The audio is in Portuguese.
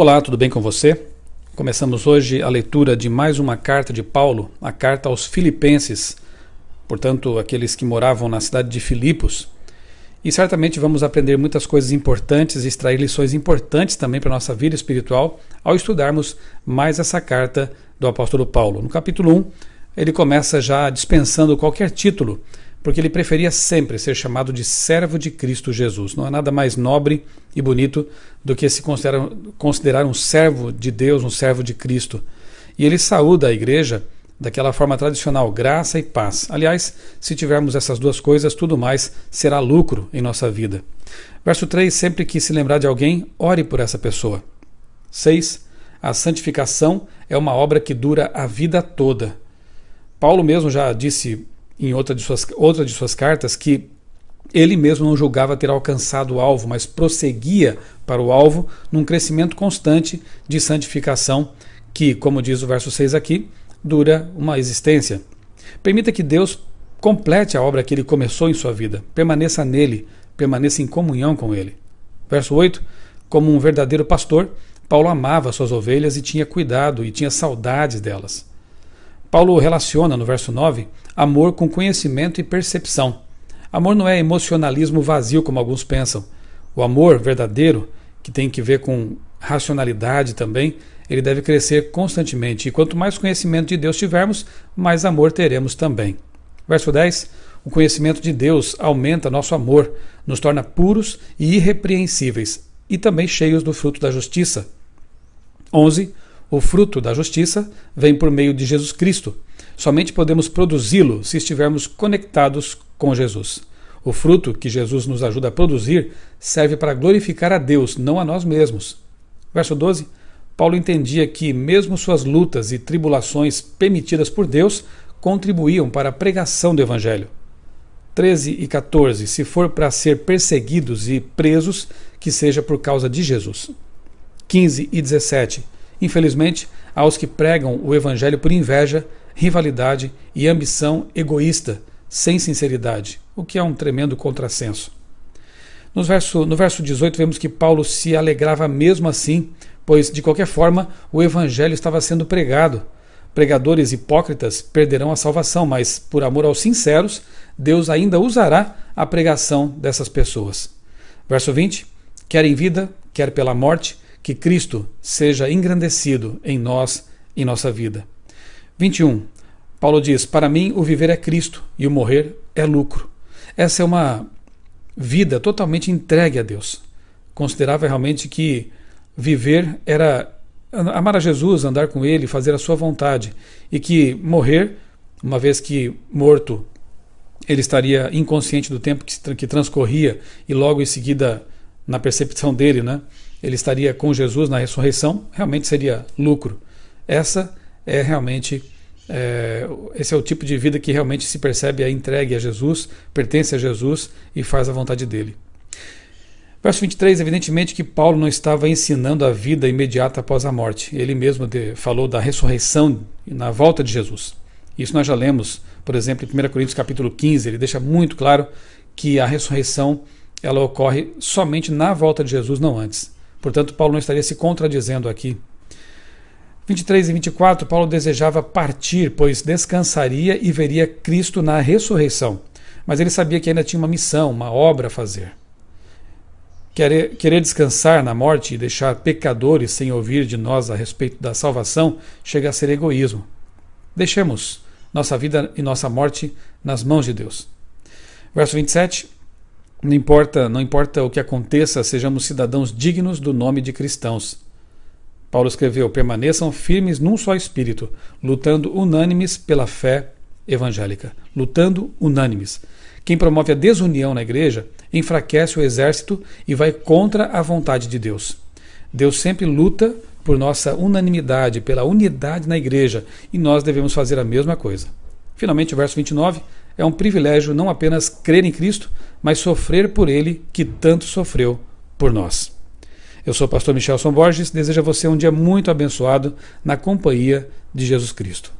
Olá, tudo bem com você? Começamos hoje a leitura de mais uma carta de Paulo, a carta aos Filipenses, portanto, aqueles que moravam na cidade de Filipos. E certamente vamos aprender muitas coisas importantes e extrair lições importantes também para a nossa vida espiritual ao estudarmos mais essa carta do apóstolo Paulo. No capítulo 1, ele começa já dispensando qualquer título, porque ele preferia sempre ser chamado de servo de Cristo Jesus. Não é nada mais nobre e bonito do que se considerar um servo de Deus, um servo de Cristo. E ele saúda a igreja daquela forma tradicional, graça e paz. Aliás, se tivermos essas duas coisas, tudo mais será lucro em nossa vida. Verso 3, sempre que se lembrar de alguém, ore por essa pessoa. 6, a santificação é uma obra que dura a vida toda. Paulo mesmo já disse em outra de suas cartas que ele mesmo não julgava ter alcançado o alvo, mas prosseguia para o alvo num crescimento constante de santificação que, como diz o verso 6 aqui, dura uma existência. Permita que Deus complete a obra que ele começou em sua vida. Permaneça nele, permaneça em comunhão com ele. Verso 8, como um verdadeiro pastor, Paulo amava suas ovelhas e tinha cuidado e tinha saudades delas. Paulo relaciona, no verso 9, amor com conhecimento e percepção. Amor não é emocionalismo vazio, como alguns pensam. O amor verdadeiro, que tem que ver com racionalidade também, ele deve crescer constantemente. E quanto mais conhecimento de Deus tivermos, mais amor teremos também. Verso 10, o conhecimento de Deus aumenta nosso amor, nos torna puros e irrepreensíveis, e também cheios do fruto da justiça. 11, o fruto da justiça vem por meio de Jesus Cristo. Somente podemos produzi-lo se estivermos conectados com Jesus. O fruto que Jesus nos ajuda a produzir serve para glorificar a Deus, não a nós mesmos. Verso 12, Paulo entendia que mesmo suas lutas e tribulações permitidas por Deus contribuíam para a pregação do Evangelho. 13 e 14, se for para ser perseguidos e presos, que seja por causa de Jesus. 15 e 17, infelizmente, há os que pregam o Evangelho por inveja, rivalidade e ambição egoísta, sem sinceridade, o que é um tremendo contrassenso. No verso 18 vemos que Paulo se alegrava mesmo assim, pois, de qualquer forma, o Evangelho estava sendo pregado. Pregadores hipócritas perderão a salvação, mas, por amor aos sinceros, Deus ainda usará a pregação dessas pessoas. Verso 20, quer em vida, quer pela morte, que Cristo seja engrandecido em nós, em nossa vida. 21. Paulo diz, para mim o viver é Cristo e o morrer é lucro. Essa é uma vida totalmente entregue a Deus. Considerava realmente que viver era amar a Jesus, andar com Ele, fazer a sua vontade. E que morrer, uma vez que morto, ele estaria inconsciente do tempo que transcorria e logo em seguida, na percepção dele, ele estaria com Jesus na ressurreição, realmente seria lucro. Esse é o tipo de vida que realmente se percebe a entregue a Jesus, pertence a Jesus e faz a vontade dele. Verso 23, evidentemente que Paulo não estava ensinando a vida imediata após a morte. Ele mesmo falou da ressurreição na volta de Jesus. Isso nós já lemos, por exemplo, em 1 Coríntios capítulo 15, ele deixa muito claro que a ressurreição ela ocorre somente na volta de Jesus, não antes. Portanto, Paulo não estaria se contradizendo aqui. 23 e 24, Paulo desejava partir, pois descansaria e veria Cristo na ressurreição. Mas ele sabia que ainda tinha uma missão, uma obra a fazer. Querer descansar na morte e deixar pecadores sem ouvir de nós a respeito da salvação chega a ser egoísmo. Deixemos nossa vida e nossa morte nas mãos de Deus. Verso 27, não importa o que aconteça, sejamos cidadãos dignos do nome de cristãos. Paulo escreveu, permaneçam firmes num só espírito, lutando unânimes pela fé evangélica. Lutando unânimes. Quem promove a desunião na igreja enfraquece o exército e vai contra a vontade de Deus. Deus sempre luta por nossa unanimidade, pela unidade na igreja, e nós devemos fazer a mesma coisa. Finalmente, o verso 29, é um privilégio não apenas crer em Cristo, mas sofrer por Ele que tanto sofreu por nós. Eu sou o pastor Michelson Borges, desejo a você um dia muito abençoado na companhia de Jesus Cristo.